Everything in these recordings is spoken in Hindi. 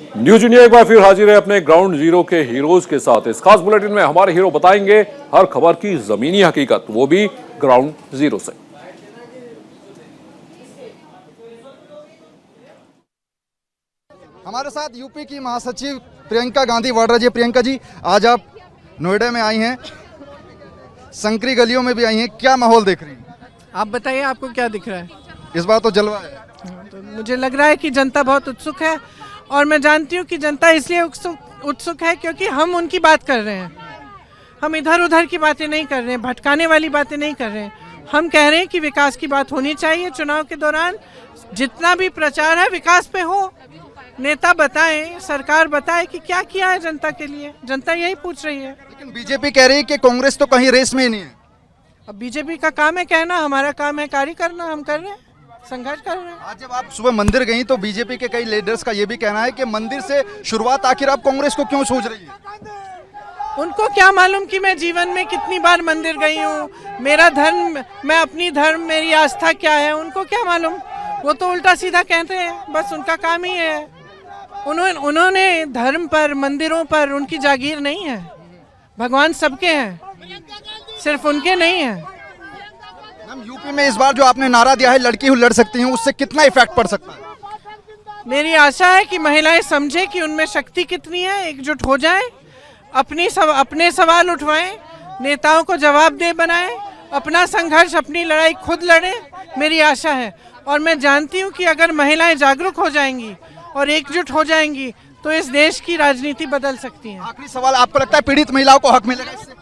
न्यूज इंडिया एक बार फिर हाजिर है अपने ग्राउंड जीरो के हीरोज के साथ। इस खास बुलेटिन में हमारे हीरो बताएंगे हर खबर की जमीनी हकीकत, वो भी ग्राउंड जीरो से। हमारे साथ यूपी की महासचिव प्रियंका गांधी वाड्रा जी। प्रियंका जी, आज आप नोएडा में आई हैं, संकरी गलियों में भी आई हैं, क्या माहौल देख रही हैं? आप बताइए, आपको क्या दिख रहा है? इस बार तो जलवा है। तो मुझे लग रहा है कि जनता बहुत उत्सुक है, और मैं जानती हूँ कि जनता इसलिए उत्सुक है क्योंकि हम उनकी बात कर रहे हैं। हम इधर उधर की बातें नहीं कर रहे हैं, भटकाने वाली बातें नहीं कर रहे हैं। हम कह रहे हैं कि विकास की बात होनी चाहिए। चुनाव के दौरान जितना भी प्रचार है विकास पे हो, नेता बताएं, सरकार बताए कि क्या किया है जनता के लिए। जनता यही पूछ रही है। लेकिन बीजेपी कह रही है कि कांग्रेस तो कहीं रेस में ही नहीं है। अब बीजेपी का काम है कहना, हमारा काम है कार्य करना। हम कर रहे हैं, संघर्ष कर रहे हैं। आज जब आप सुबह मंदिर गई तो बीजेपी के कई लीडर्स का ये भी कहना है कि मंदिर से शुरुआत आखिर आप कांग्रेस को क्यों सोच रही है? उनको क्या मालूम कि मैं जीवन में कितनी बार मंदिर गई हूँ, मेरा धर्म, मैं अपनी धर्म, मेरी आस्था क्या है, उनको क्या मालूम। वो तो उल्टा सीधा कहते हैं, बस उनका काम ही है। उन्होंने धर्म पर, मंदिरों पर उनकी जागीर नहीं है। भगवान सबके हैं, सिर्फ उनके नहीं है। हम यूपी में इस बार जो आपने नारा दिया है लड़की हूँ लड़ सकती हूँ, उससे कितना इफेक्ट पड़ सकता है? मेरी आशा है कि महिलाएं समझे कि उनमें शक्ति कितनी है, एकजुट हो जाएं, अपने सवाल उठवाएं, नेताओं को जवाबदेह बनाएं, अपना संघर्ष, अपनी लड़ाई खुद लड़ें। मेरी आशा है, और मैं जानती हूँ कि अगर महिलाएं जागरूक हो जाएंगी और एकजुट हो जाएंगी तो इस देश की राजनीति बदल सकती है। आखिरी सवाल, आपको लगता है पीड़ित महिलाओं को हक मिलेगा इससे?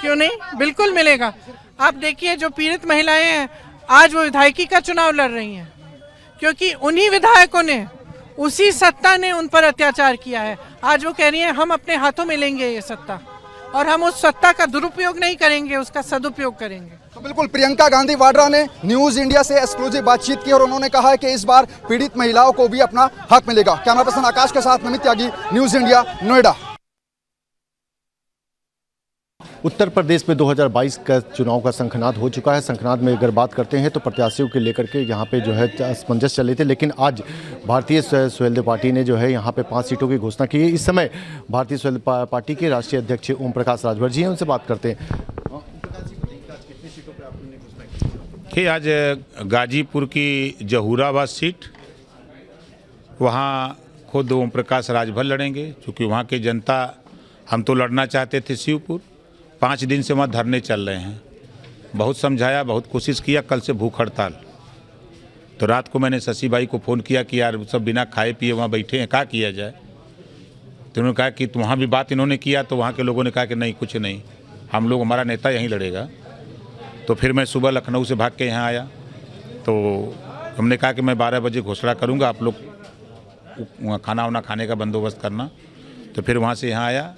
क्यों नहीं, बिल्कुल मिलेगा। आप देखिए, जो पीड़ित महिलाएं हैं आज वो विधायकी का चुनाव लड़ रही हैं, क्योंकि उन्हीं विधायकों ने, उसी सत्ता ने उन पर अत्याचार किया है। आज वो कह रही हैं हम अपने हाथों में लेंगे ये सत्ता, और हम उस सत्ता का दुरुपयोग नहीं करेंगे, उसका सदुपयोग करेंगे। तो बिल्कुल प्रियंका गांधी वाड्रा ने न्यूज इंडिया से एक्सक्लूसिव बातचीत की और उन्होंने कहा है कि इस बार पीड़ित महिलाओं को भी अपना हक मिलेगा। कैमरा पर्सन आकाश के साथ नमित त्यागी, न्यूज इंडिया, नोएडा। उत्तर प्रदेश में 2022 का चुनाव का शंखनाद हो चुका है। शंखनाद में अगर बात करते हैं तो प्रत्याशियों के लेकर के यहाँ पे जो है असमंजस चले थे, लेकिन आज भारतीय स्वतंत्र पार्टी ने जो है यहाँ पे 5 सीटों की घोषणा की है। इस समय भारतीय स्वतंत्र पार्टी के राष्ट्रीय अध्यक्ष ओम प्रकाश राजभर जी हैं, उनसे बात करते हैं। कि आज गाजीपुर की जहूराबाद सीट, वहाँ खुद ओम प्रकाश राजभर लड़ेंगे, क्योंकि वहाँ की जनता, हम तो लड़ना चाहते थे शिवपुर, 5 दिन से वहाँ धरने चल रहे हैं। बहुत समझाया, बहुत कोशिश किया, कल से भूख हड़ताल। तो रात को मैंने शशि भाई को फ़ोन किया कि यार सब बिना खाए पिए वहाँ बैठे हैं, क्या किया जाए। तो उन्होंने कहा कि वहाँ भी बात इन्होंने किया, तो वहाँ के लोगों ने कहा कि नहीं, कुछ नहीं, हम लोग, हमारा नेता यहीं लड़ेगा। तो फिर मैं सुबह लखनऊ से भाग के यहाँ आया, तो हमने कहा कि मैं 12 बजे घोषणा करूँगा, आप लोग वहाँ खाना वाना खाने का बंदोबस्त करना। तो फिर वहाँ से यहाँ आया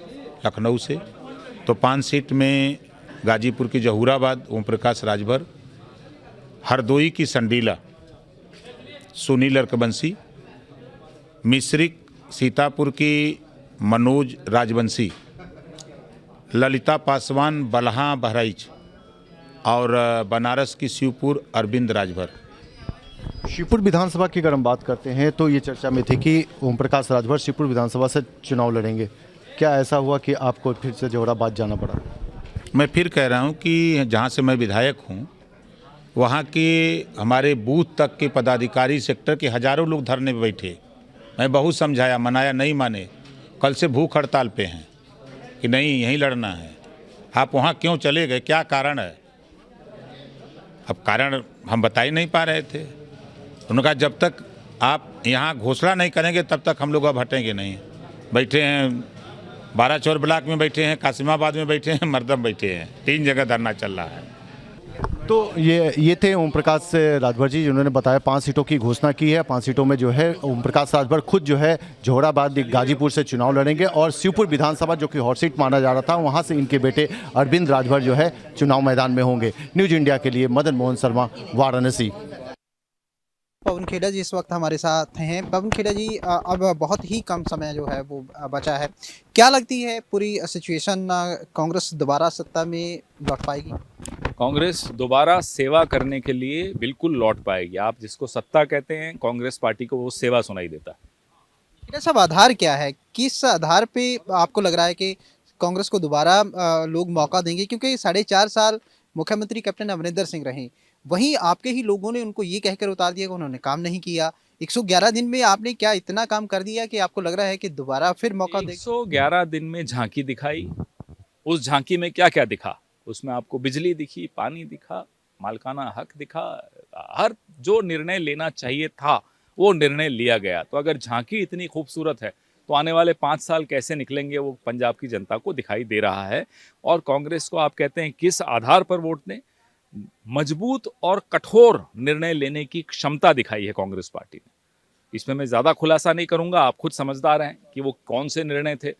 लखनऊ से। तो 5 सीट में गाजीपुर की जहूराबाद ओम प्रकाश राजभर, हरदोई की संडीला सुनील अर्कबंसी, मिश्रिक सीतापुर की मनोज राजवंशी, ललिता पासवान बलहा बहराइच, और बनारस की शिवपुर अरविंद राजभर। शिवपुर विधानसभा की अगर हम बात करते हैं तो ये चर्चा में थी कि ओम प्रकाश राजभर शिवपुर विधानसभा से चुनाव लड़ेंगे। क्या ऐसा हुआ कि आपको फिर से जौहराबाद जाना पड़ा? मैं फिर कह रहा हूँ कि जहाँ से मैं विधायक हूँ, वहाँ के हमारे बूथ तक के पदाधिकारी, सेक्टर के हज़ारों लोग धरने पे बैठे। मैं बहुत समझाया, मनाया, नहीं माने। कल से भूख हड़ताल पे हैं कि नहीं, यहीं लड़ना है। आप वहाँ क्यों चले गए, क्या कारण है? अब कारण हम बता ही नहीं पा रहे थे। उन्होंने कहा जब तक आप यहाँ घोषणा नहीं करेंगे तब तक हम लोग अब हटेंगे नहीं। बैठे हैं 12 चौर ब्लॉक में, बैठे हैं कासिमाबाद में, बैठे हैं मरदम, बैठे हैं, 3 जगह धरना चल रहा है। तो ये थे ओम प्रकाश राजभर जी, जिन्होंने बताया 5 सीटों की घोषणा की है। 5 सीटों में जो है ओम प्रकाश राजभर खुद जो है जौहराबाद गाजीपुर से चुनाव लड़ेंगे, और शिवपुर विधानसभा जो कि हॉट सीट माना जा रहा था, वहां से इनके बेटे अरविंद राजभर जो है चुनाव मैदान में होंगे। न्यूज इंडिया के लिए मदन मोहन शर्मा, वाराणसी। पवन खेड़ा जी इस वक्त हमारे साथ हैं। पवन खेड़ा जी, अब बहुत ही कम समय जो है वो बचा है, क्या लगती है पूरी सिचुएशन, कांग्रेस दोबारा सत्ता में लौट पाएगी? कांग्रेस दोबारा सेवा करने के लिए बिल्कुल लौट पाएगी। आप जिसको सत्ता कहते हैं, कांग्रेस पार्टी को वो सेवा सुनाई देता है। खेड़ा साहब, आधार क्या है? किस आधार पे आपको लग रहा है कि कांग्रेस को दोबारा लोग मौका देंगे? क्योंकि 4.5 साल मुख्यमंत्री कैप्टन अमरिंदर सिंह रहे, वहीं आपके ही लोगों ने उनको ये कहकर उतार दिया कि उन्होंने काम नहीं किया। 111 दिन में आपने क्या इतना काम कर दिया कि आपको लग रहा है कि दोबारा फिर मौका देंगे? 111 दिन में झांकी दिखाई। उस झांकी में क्या क्या दिखा? उसमें आपको बिजली दिखी, पानी दिखा, मालिकाना हक दिखा, हर जो निर्णय लेना चाहिए था वो निर्णय लिया गया। तो अगर झांकी इतनी खूबसूरत है तो आने वाले 5 साल कैसे निकलेंगे वो पंजाब की जनता को दिखाई दे रहा है। और कांग्रेस को आप कहते हैं किस आधार पर वोट दें? मजबूत और कठोर निर्णय लेने की क्षमता दिखाई है कांग्रेस पार्टी ने। इसमें मैं ज्यादा खुलासा नहीं करूंगा, आप खुद समझदार हैं कि वो कौन से निर्णय थे।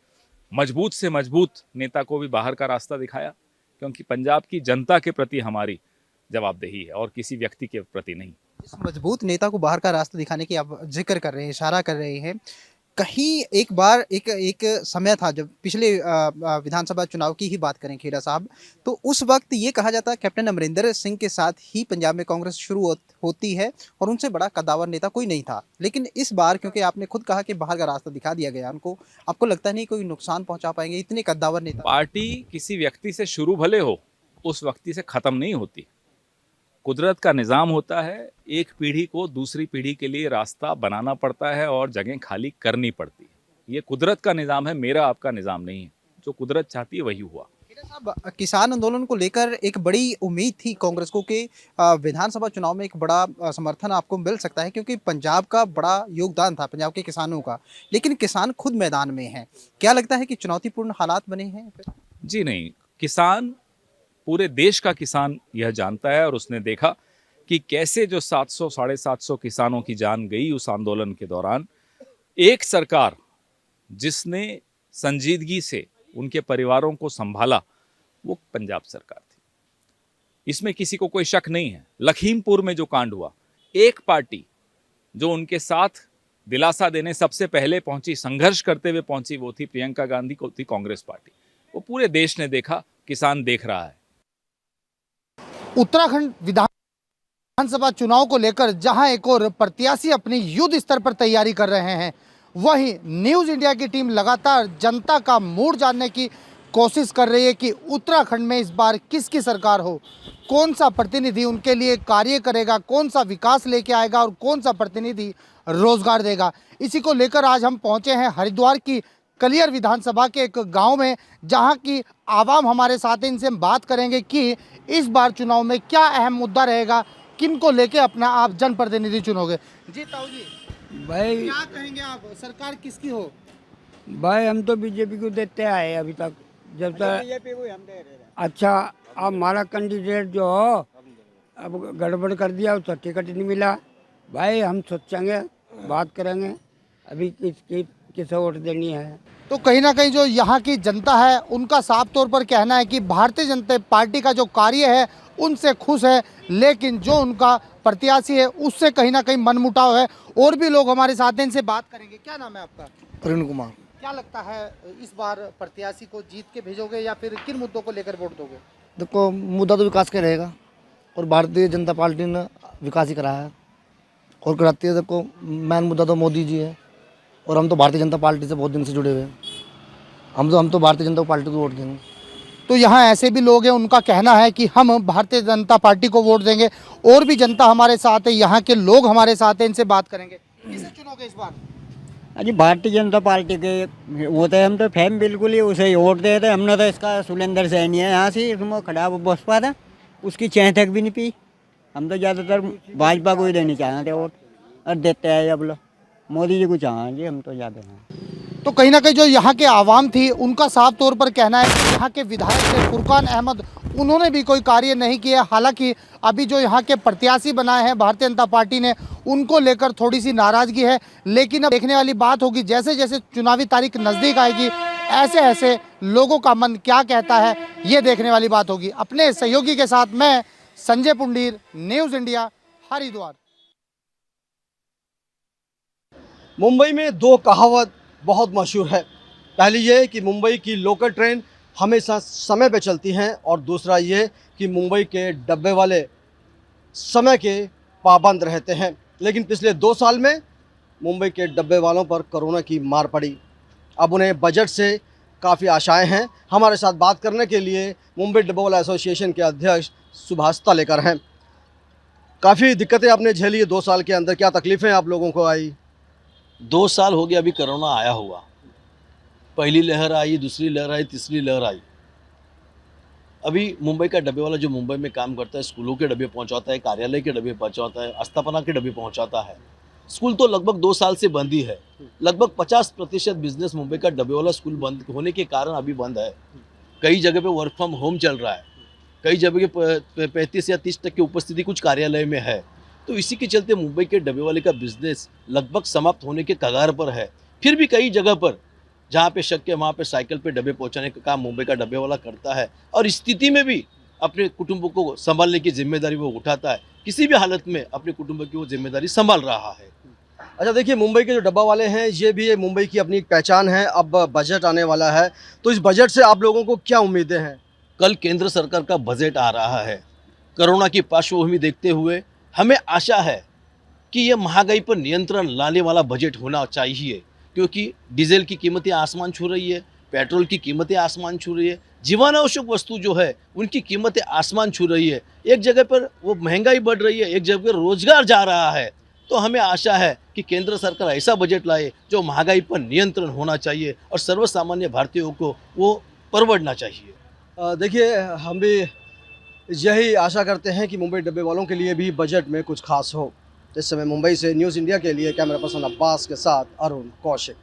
मजबूत से मजबूत नेता को भी बाहर का रास्ता दिखाया, क्योंकि पंजाब की जनता के प्रति हमारी जवाबदेही है और किसी व्यक्ति के प्रति नहीं। इस मजबूत नेता को बाहर का रास्ता दिखाने की आप जिक्र कर रहे हैं, इशारा कर रहे हैं। कहीं एक बार एक समय था जब पिछले विधानसभा चुनाव की ही बात करें खेड़ा साहब, तो उस वक्त ये कहा जाता कैप्टन अमरिंदर सिंह के साथ ही पंजाब में कांग्रेस शुरू होती है और उनसे बड़ा कद्दावर नेता कोई नहीं था। लेकिन इस बार क्योंकि आपने खुद कहा कि बाहर का रास्ता दिखा दिया गया उनको, आपको लगता नहीं कोई नुकसान पहुंचा पाएंगे इतने कद्दावर नेता? पार्टी किसी व्यक्ति से शुरू भले हो, उस व्यक्ति से खत्म नहीं होती। कुदरत का निज़ाम होता है, एक पीढ़ी को दूसरी पीढ़ी के लिए रास्ता बनाना पड़ता है और जगह खाली करनी पड़ती है। ये कुदरत का निज़ाम है, मेरा आपका निज़ाम नहीं है। जो कुदरत चाहती है वही हुआ। साहब, किसान आंदोलन को लेकर एक बड़ी उम्मीद थी कांग्रेस को कि विधानसभा चुनाव में एक बड़ा समर्थन आपको मिल सकता है, क्योंकि पंजाब का बड़ा योगदान था पंजाब के किसानों का। लेकिन किसान खुद मैदान में हैं, क्या लगता है कि चुनौतीपूर्ण हालात बने हैं? जी नहीं, किसान, पूरे देश का किसान यह जानता है और उसने देखा कि कैसे जो 700 750 किसानों की जान गई उस आंदोलन के दौरान, एक सरकार जिसने संजीदगी से उनके परिवारों को संभाला वो पंजाब सरकार थी। इसमें किसी को कोई शक नहीं है। लखीमपुर में जो कांड हुआ, एक पार्टी जो उनके साथ दिलासा देने सबसे पहले पहुंची, संघर्ष करते हुए पहुंची, वो थी प्रियंका गांधी, को थी कांग्रेस पार्टी। वो पूरे देश ने देखा, किसान देख रहा है। उत्तराखंड विधानसभा चुनाव को लेकर जहां एक और प्रत्याशी अपनी युद्ध स्तर पर तैयारी कर रहे हैं, वहीं न्यूज़ इंडिया की टीम लगातार जनता का मूड जानने की कोशिश कर रही है कि उत्तराखंड में इस बार किसकी सरकार हो, कौन सा प्रतिनिधि उनके लिए कार्य करेगा, कौन सा विकास लेके आएगा और कौन सा प्रतिनिधि रोजगार देगा। इसी को लेकर आज हम पहुंचे हैं हरिद्वार की कलियर विधानसभा के एक गांव में, जहां की आवाम हमारे साथ है। इनसे हम बात करेंगे कि इस बार चुनाव में क्या अहम मुद्दा रहेगा, किन को लेके अपना आप जनप्रतिनिधि चुनोगे। जी ताऊ जी, भाई क्या कहेंगे आप, सरकार किसकी हो? भाई हम तो बीजेपी को देते आए अभी तक, जब तक बीजेपी को हम दे रहे हैं। अच्छा, अब हमारा कैंडिडेट जो हो अब गड़बड़ कर दिया, उसका टिकट नहीं मिला। भाई हम सोचेंगे, बात करेंगे अभी किसे वोट देनी है। तो कहीं ना कहीं जो यहाँ की जनता है उनका साफ तौर पर कहना है कि भारतीय जनता पार्टी का जो कार्य है उनसे खुश है, लेकिन जो उनका प्रत्याशी है उससे कहीं ना कहीं मनमुटाव है। और भी लोग हमारे साथ हैं, इनसे बात करेंगे। क्या नाम है आपका? अरुण कुमार। क्या लगता है इस बार प्रत्याशी को जीत के भेजोगे या फिर किन मुद्दों को लेकर वोट दोगे? देखो, मुद्दा तो विकास का रहेगा और भारतीय जनता पार्टी ने विकास ही कराया है और कराती है। देखो, मेन मुद्दा तो मोदी जी है और हम तो भारतीय जनता पार्टी से बहुत दिन से जुड़े हुए हैं। हम तो भारतीय जनता पार्टी को वोट देंगे। तो यहाँ ऐसे भी लोग हैं, उनका कहना है कि हम भारतीय जनता पार्टी को वोट देंगे। और भी जनता हमारे साथ है, यहाँ के लोग हमारे साथ हैं, इनसे बात करेंगे। किसे चुनोगे इस बार? अजी भारतीय जनता पार्टी के होते हैं, हम तो फैम बिल्कुल ही उसे वोट देते। हमने तो इसका सुलेंदर सैनी है यहाँ से, इसमें खड़ा वो बसपा था, उसकी चैन तक भी नहीं पी। हम तो ज़्यादातर भाजपा को ही देने चाहते वोट और देते हैं। अब लोग मोदी जी को चाहेंगे हम तो ज़्यादा हैं। तो कहीं ना कहीं जो यहाँ के आवाम थी उनका साफ तौर पर कहना है कि यहाँ के विधायक थे फुरकान अहमद, उन्होंने भी कोई कार्य नहीं किया। हालांकि अभी जो यहाँ के प्रत्याशी बनाए हैं भारतीय जनता पार्टी ने, उनको लेकर थोड़ी सी नाराजगी है। लेकिन अब देखने वाली बात होगी, जैसे जैसे चुनावी तारीख नज़दीक आएगी, ऐसे ऐसे लोगों का मन क्या कहता है, ये देखने वाली बात होगी। अपने सहयोगी के साथ मैं संजय पुंडीर, न्यूज़ इंडिया, हरिद्वार। मुंबई में दो कहावत बहुत मशहूर है। पहली ये कि मुंबई की लोकल ट्रेन हमेशा समय पे चलती हैं और दूसरा ये कि मुंबई के डब्बे वाले समय के पाबंद रहते हैं। लेकिन पिछले 2 साल में मुंबई के डब्बे वालों पर कोरोना की मार पड़ी। अब उन्हें बजट से काफ़ी आशाएं हैं। हमारे साथ बात करने के लिए मुंबई डब्बे वाला एसोसिएशन के अध्यक्ष सुभाष तालेकर हैं। काफ़ी दिक्कतें आपने झेली 2 साल के अंदर, क्या तकलीफ़ें आप लोगों को आई? 2 साल हो गया अभी कोरोना आया हुआ। पहली लहर आई, दूसरी लहर आई, तीसरी लहर आई। अभी मुंबई का डब्बे वाला जो मुंबई में काम करता है, स्कूलों के डब्बे पहुंचाता है, कार्यालय के डब्बे पहुंचाता है, अस्थापना के डब्बे पहुंचाता है। स्कूल तो लगभग 2 साल से बंद ही है। लगभग 50% बिजनेस मुंबई का डब्बे वाला स्कूल बंद होने के कारण अभी बंद है। कई जगह पे वर्क फ्रॉम होम चल रहा है, कई जगह 35 या 30% की उपस्थिति कुछ कार्यालय में है। तो इसी के चलते मुंबई के डब्बे वाले का बिजनेस लगभग समाप्त होने के कगार पर है। फिर भी कई जगह पर जहाँ पे शक्य है वहाँ पे साइकिल पे डब्बे पहुँचाने का काम मुंबई का डब्बे वाला करता है, और इस स्थिति में भी अपने कुटुंबों को संभालने की जिम्मेदारी वो उठाता है। किसी भी हालत में अपने कुटुंब की वो जिम्मेदारी संभाल रहा है। अच्छा, देखिए, मुंबई के जो डब्बा वाले हैं ये भी मुंबई की अपनी एक पहचान है। अब बजट आने वाला है, तो इस बजट से आप लोगों को क्या उम्मीदें हैं? कल केंद्र सरकार का बजट आ रहा है। कोरोना की पार्श्वभूमि देखते हुए हमें आशा है कि ये महंगाई पर नियंत्रण लाने वाला बजट होना चाहिए, क्योंकि डीजल की कीमतें आसमान छू रही है, पेट्रोल की कीमतें आसमान छू रही है, जीवनावश्यक वस्तु जो है उनकी कीमतें आसमान छू रही है। एक जगह पर वो महंगाई बढ़ रही है, एक जगह पर रोजगार जा रहा है। तो हमें आशा है कि केंद्र सरकार ऐसा बजट लाए जो महंगाई पर नियंत्रण होना चाहिए और सर्वसामान्य भारतीयों को वो परवड़ना चाहिए। देखिए, हम भी यही आशा करते हैं कि मुंबई डब्बे वालों के लिए भी बजट में कुछ खास हो। इस समय मुंबई से न्यूज़ इंडिया के लिए कैमरा पर्सन अब्बास के साथ Arun Kaushik.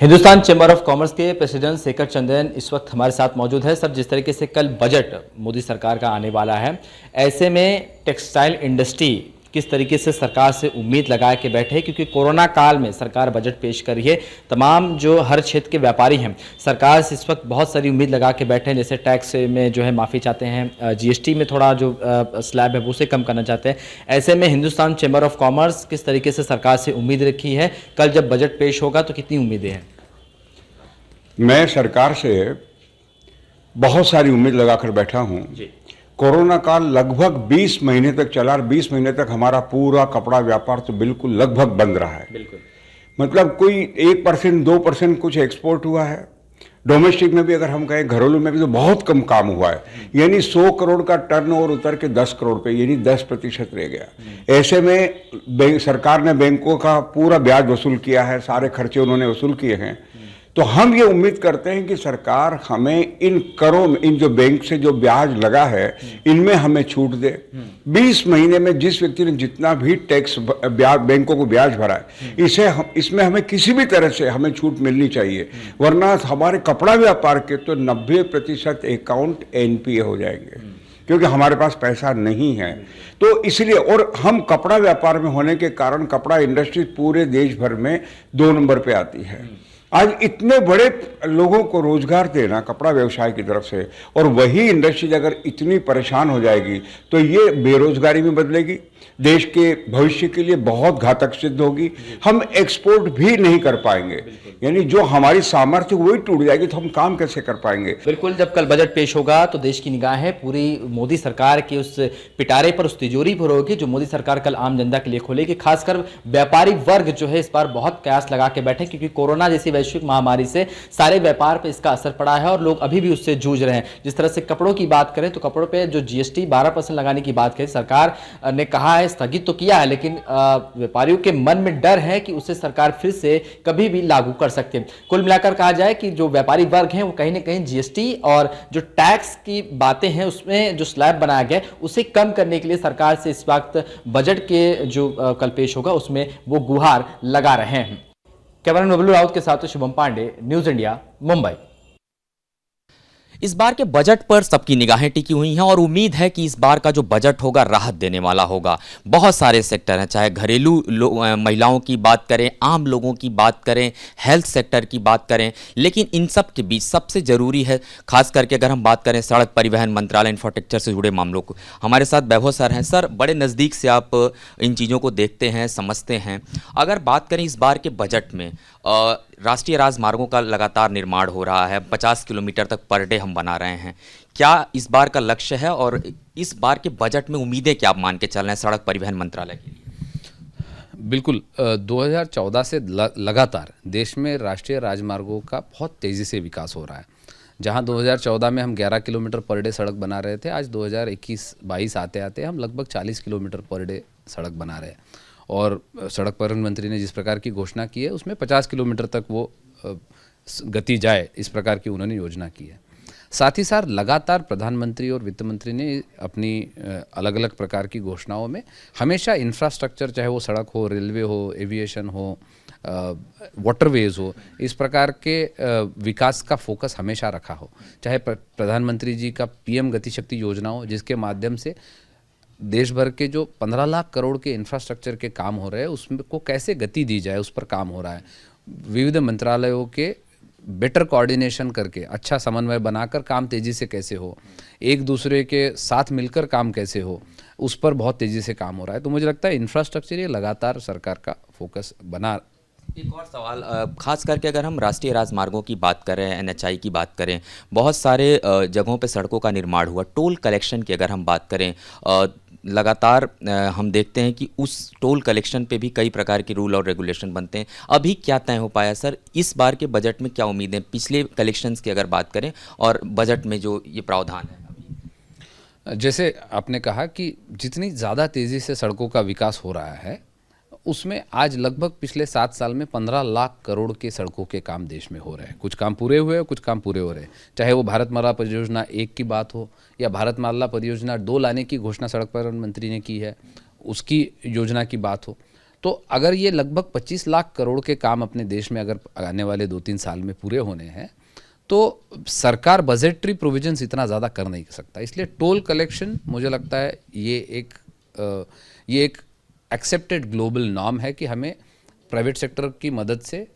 Hindustan chamber of commerce के प्रेसिडेंट शेखर चंद्रन इस वक्त हमारे साथ मौजूद है। सर, जिस तरीके से कल बजट मोदी सरकार का आने वाला है, ऐसे में टेक्सटाइल इंडस्ट्री किस तरीके से सरकार से उम्मीद लगा के बैठे, क्योंकि कोरोना काल में सरकार बजट पेश कर रही है। तमाम जो हर क्षेत्र के व्यापारी हैं सरकार से इस वक्त बहुत सारी उम्मीद लगा के बैठे हैं, जैसे टैक्स में जो है माफ़ी चाहते हैं, जीएसटी में थोड़ा जो स्लैब है वो उसे कम करना चाहते हैं। ऐसे में हिंदुस्तान चैम्बर ऑफ कॉमर्स किस तरीके से सरकार से उम्मीद रखी है, कल जब बजट पेश होगा तो कितनी उम्मीदें हैं? मैं सरकार से बहुत सारी उम्मीद लगाकर बैठा हूँ। कोरोना काल लगभग 20 महीने तक चला और 20 महीने तक हमारा पूरा कपड़ा व्यापार तो बिल्कुल लगभग बंद रहा है। बिल्कुल, मतलब कोई 1% 2% कुछ एक्सपोर्ट हुआ है। डोमेस्टिक में भी अगर हम कहें, घरेलू में भी तो बहुत कम काम हुआ है। यानी 100 करोड़ का टर्नओवर उतर के 10 करोड़ पे, यानी 10% रह गया। ऐसे में सरकार ने बैंकों का पूरा ब्याज वसूल किया है, सारे खर्चे उन्होंने वसूल किए हैं। तो हम ये उम्मीद करते हैं कि सरकार हमें इन करों में, इन जो बैंक से जो ब्याज लगा है, इनमें हमें छूट दे। 20 महीने में जिस व्यक्ति ने जितना भी टैक्स ब्याज बैंकों को ब्याज भरा है, इसमें हमें किसी भी तरह से हमें छूट मिलनी चाहिए, वरना हमारे कपड़ा व्यापार के तो 90% अकाउंट एनपीए हो जाएंगे, क्योंकि हमारे पास पैसा नहीं है। तो इसलिए, और हम कपड़ा व्यापार में होने के कारण कपड़ा इंडस्ट्री पूरे देश भर में 2 नंबर पे आती है। आज इतने बड़े लोगों को रोजगार देना कपड़ा व्यवसाय की तरफ से, और वही इंडस्ट्री अगर इतनी परेशान हो जाएगी तो ये बेरोजगारी में बदलेगी, देश के भविष्य के लिए बहुत घातक सिद्ध होगी। हम एक्सपोर्ट भी नहीं कर पाएंगे, यानी जो हमारी सामर्थ्य वही टूट जाएगी, तो हम काम कैसे कर पाएंगे? बिल्कुल, जब कल बजट पेश होगा तो देश की निगाहें पूरी मोदी सरकार के उस पिटारे पर, उस तिजोरी पर होगी जो मोदी सरकार कल आम जनता के लिए खोलेगी। खासकर व्यापारी वर्ग जो है इस बार बहुत कयास लगा के बैठे, क्योंकि कोरोना जैसी वैश्विक महामारी से सारे व्यापार पर इसका असर पड़ा है और लोग अभी भी उससे जूझ रहे हैं। जिस तरह से कपड़ों की बात करें तो कपड़ों पर जो जीएसटी 12% लगाने की बात करें, सरकार ने कहा है, स्थगित तो किया है, लेकिन व्यापारियों के मन में डर है कि उसे सरकार फिर से कभी भी लागू कर सकते हैं। कुल मिलाकर कहा जाए कि जो व्यापारी वर्ग हैं वो कहीं ना कहीं जीएसटी और जो टैक्स की बातें हैं उसमें जो स्लैब बनाया गया उसे कम करने के लिए सरकार से इस वक्त बजट के जो कल पेश होगा उसमें वो गुहार लगा रहे हैं। कैमरामैन बबलू राउत के साथ शुभम पांडे, न्यूज इंडिया, मुंबई। इस बार के बजट पर सबकी निगाहें टिकी हुई हैं और उम्मीद है कि इस बार का जो बजट होगा राहत देने वाला होगा। बहुत सारे सेक्टर हैं, चाहे घरेलू महिलाओं की बात करें, आम लोगों की बात करें, हेल्थ सेक्टर की बात करें, लेकिन इन सब के बीच सबसे ज़रूरी है, खास करके अगर हम बात करें सड़क परिवहन मंत्रालय, इंफ्रास्ट्रक्चर से जुड़े मामलों को। हमारे साथ वैभव सर हैं। सर, बड़े नज़दीक से आप इन चीज़ों को देखते हैं, समझते हैं। अगर बात करें इस बार के बजट में, राष्ट्रीय राजमार्गों का लगातार निर्माण हो रहा है, 50 किलोमीटर तक पर डे हम बना रहे हैं। क्या इस बार का लक्ष्य है और इस बार के बजट में उम्मीदें क्या आप मान के चल रहे हैं सड़क परिवहन मंत्रालय के लिए? बिल्कुल 2014 से लगातार देश में राष्ट्रीय राजमार्गों का बहुत तेज़ी से विकास हो रहा है। जहां 2014 में हम 11 किलोमीटर पर डे सड़क बना रहे थे, आज 2021-22 आते आते हम लगभग 40 किलोमीटर पर डे सड़क बना रहे हैं। और सड़क परिवहन मंत्री ने जिस प्रकार की घोषणा की है उसमें 50 किलोमीटर तक वो गति जाए, इस प्रकार की उन्होंने योजना की है। साथ ही साथ लगातार प्रधानमंत्री और वित्त मंत्री ने अपनी अलग अलग प्रकार की घोषणाओं में हमेशा इंफ्रास्ट्रक्चर, चाहे वो सड़क हो, रेलवे हो, एविएशन हो, वाटरवेज हो, इस प्रकार के विकास का फोकस हमेशा रखा हो। चाहे प्रधानमंत्री जी का पीएम गति शक्ति योजना हो, जिसके माध्यम से देश भर के जो 15 लाख करोड़ के इंफ्रास्ट्रक्चर के काम हो रहे हैं उसको कैसे गति दी जाए, उस पर काम हो रहा है। विविध मंत्रालयों के बेटर कोऑर्डिनेशन करके, अच्छा समन्वय बनाकर काम तेज़ी से कैसे हो, एक दूसरे के साथ मिलकर काम कैसे हो, उस पर बहुत तेज़ी से काम हो रहा है। तो मुझे लगता है इंफ्रास्ट्रक्चर ये लगातार सरकार का फोकस बना। एक और सवाल, खास करके अगर हम राष्ट्रीय राजमार्गों की बात करें, एनएचआई की बात करें, बहुत सारे जगहों पे सड़कों का निर्माण हुआ। टोल कलेक्शन की अगर हम बात करें, लगातार हम देखते हैं कि उस टोल कलेक्शन पे भी कई प्रकार के रूल और रेगुलेशन बनते हैं। अभी क्या तय हो पाया सर? इस बार के बजट में क्या उम्मीदें, पिछले कलेक्शंस की अगर बात करें और बजट में जो ये प्रावधान है? जैसे आपने कहा कि जितनी ज़्यादा तेज़ी से सड़कों का विकास हो रहा है, उसमें आज लगभग पिछले 7 साल में 15 लाख करोड़ के सड़कों के काम देश में हो रहे हैं। कुछ काम पूरे हुए हैं, कुछ काम पूरे हो रहे हैं। चाहे वो भारतमाला परियोजना 1 की बात हो या भारतमाला परियोजना 2 लाने की घोषणा सड़क परिवहन मंत्री ने की है, उसकी योजना की बात हो, तो अगर ये लगभग 25 लाख करोड़ के काम अपने देश में अगर आने वाले 2-3 साल में पूरे होने हैं, तो सरकार बजटरी प्रोविजंस इतना ज़्यादा कर नहीं सकता। इसलिए टोल कलेक्शन मुझे लगता है ये एक एक्सेप्टेड ग्लोबल नॉर्म है कि हमें प्राइवेट सेक्टर की मदद से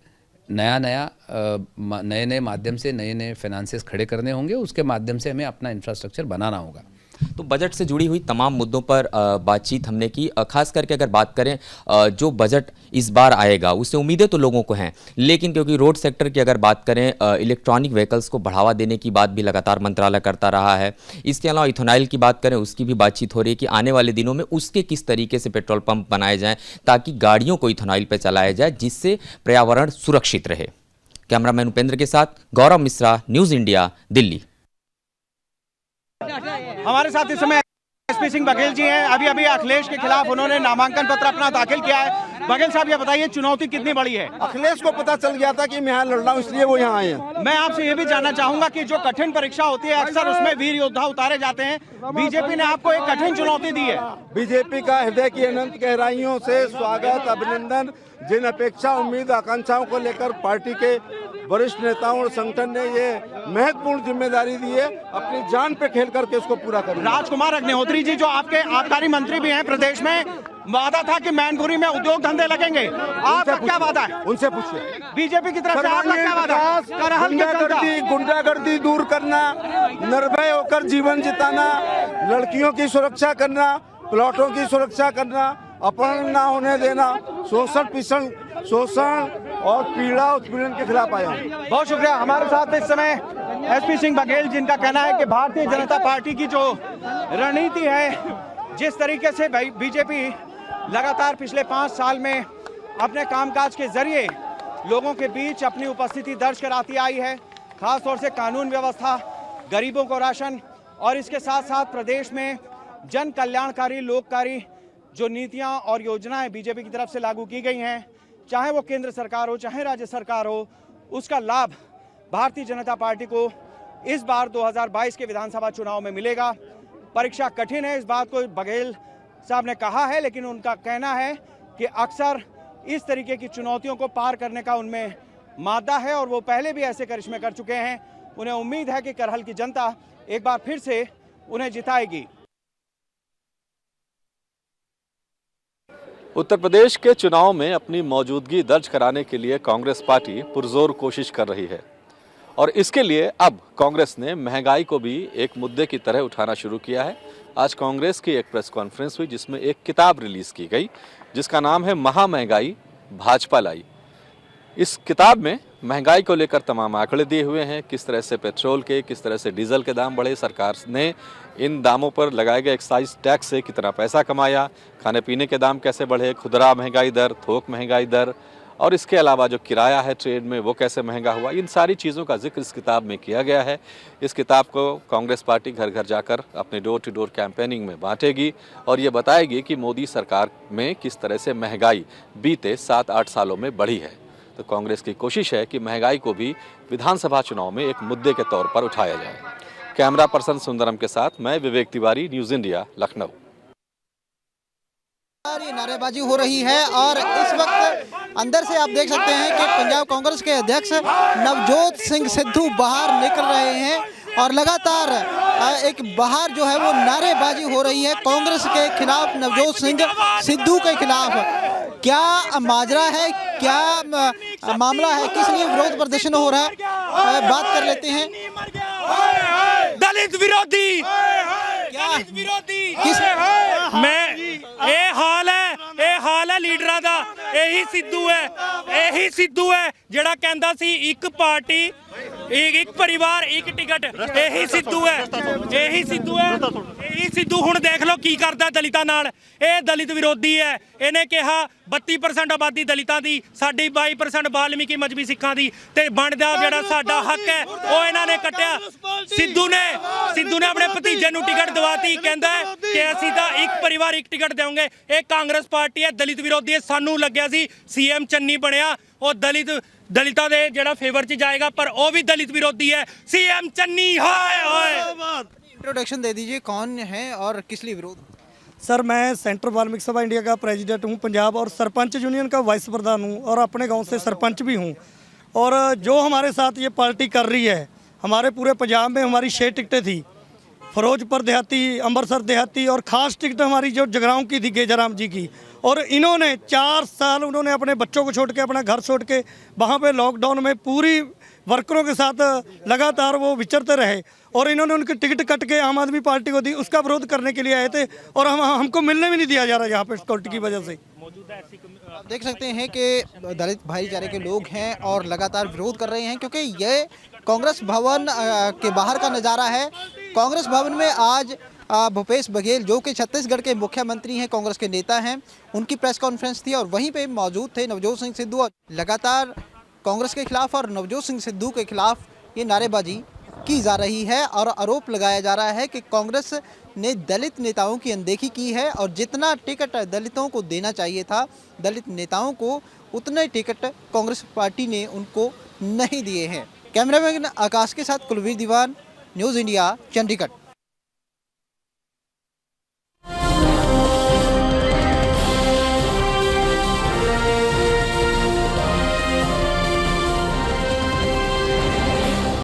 नए माध्यम से नए फाइनेंसेस खड़े करने होंगे, उसके माध्यम से हमें अपना इंफ्रास्ट्रक्चर बनाना होगा। तो बजट से जुड़ी हुई तमाम मुद्दों पर बातचीत हमने की। खास करके अगर बात करें जो बजट इस बार आएगा उससे उम्मीदें तो लोगों को हैं, लेकिन क्योंकि रोड सेक्टर की अगर बात करें, इलेक्ट्रॉनिक व्हीकल्स को बढ़ावा देने की बात भी लगातार मंत्रालय करता रहा है। इसके अलावा इथेनॉल की बात करें, उसकी भी बातचीत हो रही है कि आने वाले दिनों में उसके किस तरीके से पेट्रोल पंप बनाए जाएँ ताकि गाड़ियों को इथेनॉल पर चलाया जाए, जिससे पर्यावरण सुरक्षित रहे। कैमरामैन उपेंद्र के साथ गौरव मिश्रा, न्यूज़ इंडिया, दिल्ली। हमारे साथ इस समय एसपी सिंह बघेल जी हैं। अभी अखिलेश के खिलाफ उन्होंने नामांकन पत्र अपना दाखिल किया है। बघेल साहब, ये बताइए चुनौती कितनी बड़ी है? अखिलेश को पता चल गया था कि मैं यहाँ लड़ रहा हूँ, इसलिए वो यहाँ आए हैं। मैं आपसे ये भी जानना चाहूंगा कि जो कठिन परीक्षा होती है अक्सर उसमें वीर योद्धा उतारे जाते हैं। बीजेपी ने आपको एक कठिन चुनौती दी है। बीजेपी का हृदय की अनंत गहराइयों से स्वागत, अभिनंदन। जिन अपेक्षा, उम्मीद, आकांक्षाओं को लेकर पार्टी के वरिष्ठ नेताओं और संगठन ने ये महत्वपूर्ण जिम्मेदारी दी है, अपनी जान पे खेल करके उसको पूरा करें। राजकुमार अग्निहोत्री जी, जो आपके आबकारी मंत्री भी हैं प्रदेश में, वादा था कि मैनपुरी में उद्योग धंधे लगेंगे, आपका क्या वादा है? उनसे पूछिए। बीजेपी की तरफ से आपका क्या वादा है? गुंडागर्दी दूर करना, निर्भय होकर जीवन जिताना, लड़कियों की सुरक्षा करना, प्लॉटों की सुरक्षा करना, अपहरण ना होने देना, शोषण और पीड़ा उत्पीड़न के खिलाफ आया हूँ। बहुत शुक्रिया। हमारे साथ इस समय एसपी सिंह बघेल, जिनका कहना है कि भारतीय जनता पार्टी की जो रणनीति है, जिस तरीके से बीजेपी लगातार पिछले 5 साल में अपने कामकाज के जरिए लोगों के बीच अपनी उपस्थिति दर्ज कराती आई है, खासतौर से कानून व्यवस्था, गरीबों को राशन और इसके साथ साथ प्रदेश में जन कल्याणकारी, लोककारी जो नीतियां और योजनाएं बीजेपी की तरफ से लागू की गई हैं, चाहे वो केंद्र सरकार हो चाहे राज्य सरकार हो, उसका लाभ भारतीय जनता पार्टी को इस बार 2022 के विधानसभा चुनाव में मिलेगा। परीक्षा कठिन है, इस बात को बघेल साहब ने कहा है, लेकिन उनका कहना है कि अक्सर इस तरीके की चुनौतियों को पार करने का उनमें मादा है और वो पहले भी ऐसे करिश्मे कर चुके हैं। उन्हें उम्मीद है कि करहल की जनता एक बार फिर से उन्हें जिताएगी। उत्तर प्रदेश के चुनाव में अपनी मौजूदगी दर्ज कराने के लिए कांग्रेस पार्टी पुरजोर कोशिश कर रही है और इसके लिए अब कांग्रेस ने महंगाई को भी एक मुद्दे की तरह उठाना शुरू किया है। आज कांग्रेस की एक प्रेस कॉन्फ्रेंस हुई जिसमें एक किताब रिलीज की गई जिसका नाम है महामहंगाई भाजपा लाई। इस किताब में महंगाई को लेकर तमाम आंकड़े दिए हुए हैं, किस तरह से पेट्रोल के, किस तरह से डीजल के दाम बढ़े, सरकार ने इन दामों पर लगाए गए एक्साइज टैक्स से कितना पैसा कमाया, खाने पीने के दाम कैसे बढ़े, खुदरा महंगाई दर, थोक महंगाई दर, और इसके अलावा जो किराया है ट्रेन में वो कैसे महंगा हुआ। इन सारी चीज़ों का जिक्र इस किताब में किया गया है। इस किताब को कांग्रेस पार्टी घर घर जाकर अपने डोर टू डोर कैंपेनिंग में बांटेगी और ये बताएगी कि मोदी सरकार में किस तरह से महंगाई बीते 7-8 सालों में बढ़ी है। तो कांग्रेस की कोशिश है कि महंगाई को भी विधानसभा चुनाव में एक मुद्दे के तौर पर उठाया जाए। कैमरा पर्सन सुंदरम के साथ मैं विवेक तिवारी, न्यूज़ इंडिया, लखनऊ। ये नारेबाजी हो रही है और इस वक्त अंदर से आप देख सकते हैं कि पंजाब कांग्रेस के अध्यक्ष नवजोत सिंह सिद्धू बाहर निकल रहे हैं और लगातार एक बाहर जो है वो नारेबाजी हो रही है कांग्रेस के खिलाफ, नवजोत सिंह सिद्धू के खिलाफ। क्या माजरा है, क्या मामला है, किस लिए विरोध प्रदर्शन हो रहा है, बात कर लेते हैं। दलित विरोधी, दलित विरोधी मैं ਇਹ ਹਾਲ ਹੈ ਲੀਡਰਾਂ ਦਾ। ਇਹੀ ਸਿੱਧੂ ਹੈ ਜਿਹੜਾ ਕਹਿੰਦਾ ਸੀ ਇੱਕ ਪਾਰਟੀ ਇੱਕ ਪਰਿਵਾਰ ਇੱਕ ਟਿਕਟ। ਇਹੀ ਸਿੱਧੂ ਹੁਣ ਦੇਖ ਲਓ ਕੀ ਕਰਦਾ ਦਲਿਤਾਂ ਨਾਲ। ਇਹ ਦਲਿਤ ਵਿਰੋਧੀ ਹੈ। ਇਹਨੇ ਕਿਹਾ 32% ਆਬਾਦੀ ਦਲਿਤਾਂ ਦੀ, ਸਾਡੀ 22% ਵਾਲਮੀਕੀ ਮਜਬੀ ਸਿੱਖਾਂ ਦੀ, ਤੇ ਬਣਦਾ ਜਿਹੜਾ ਸਾਡਾ ਹੱਕ ਹੈ ਉਹ ਇਹਨਾਂ ਨੇ ਕੱਟਿਆ। ਸਿੱਧੂ ਨੇ ਆਪਣੇ ਭਤੀਜੇ ਨੂੰ ਟਿਕਟ ਦਵਾਤੀ, ਕਹਿੰਦਾ ਕਿ ਅਸੀਂ ਤਾਂ ਇੱਕ ਪਰਿਵਾਰ ਇੱਕ ਟਿਕਟ ਦੇਵਾਂਗੇ। ਇਹ ਕਾਂਗਰਸ ਪਾਰਟੀ ਹੈ, ਦਲਿਤ ਵਿਰੋਧੀ ਹੈ। ਸਾਨੂੰ ਲੱਗਿਆ ਸੀ ਸੀਐਮ ਚੰਨੀ ਬਣਿਆ ਉਹ ਦਲਿਤਾਂ ਦੇ ਜਿਹੜਾ ਫੇਵਰ 'ਚ ਜਾਏਗਾ, ਪਰ ਉਹ ਵੀ ਦਲਿਤ ਵਿਰੋਧੀ है। सीएम चन्नी हाय। इंट्रोडक्शन दे दीजिए, कौन है और किस लिए विरोध? सर मैं सेंट्रल वाल्मीकि सभा इंडिया का प्रेसिडेंट हूँ पंजाब और सरपंच यूनियन का वाइस प्रधान हूँ और अपने गांव से सरपंच भी हूँ। और जो हमारे साथ ये पार्टी कर रही है, हमारे पूरे पंजाब में हमारी 6 टिकटें थी, फिरोजपुर देहाती, अमृतसर देहाती और ख़ास टिकट हमारी जो जगराऊँ की थी गेजाराम जी की। और इन्होंने 4 साल उन्होंने अपने बच्चों को छोड़ के, अपना घर छोड़ के वहाँ पे लॉकडाउन में पूरी वर्करों के साथ लगातार वो विचरते रहे और इन्होंने उनकी टिकट कट के आम आदमी पार्टी को दी। उसका विरोध करने के लिए आए थे और हमको मिलने भी नहीं दिया जा रहा यहाँ पे सिक्योरिटी की वजह से। आप देख सकते हैं कि दलित भाईचारे के लोग हैं और लगातार विरोध कर रहे हैं, क्योंकि ये कांग्रेस भवन के बाहर का नज़ारा है। कांग्रेस भवन में आज भूपेश बघेल, जो कि छत्तीसगढ़ के मुख्यमंत्री हैं, कांग्रेस के नेता हैं, उनकी प्रेस कॉन्फ्रेंस थी और वहीं पे मौजूद थे नवजोत सिंह सिद्धू। और लगातार कांग्रेस के खिलाफ और नवजोत सिंह सिद्धू के खिलाफ ये नारेबाजी की जा रही है और आरोप लगाया जा रहा है कि कांग्रेस ने दलित नेताओं की अनदेखी की है और जितना टिकट दलितों को देना चाहिए था, दलित नेताओं को उतने टिकट कांग्रेस पार्टी ने उनको नहीं दिए हैं। कैमरामैन आकाश के साथ कुलवीर दीवान, न्यूज़ इंडिया, चंडीगढ़।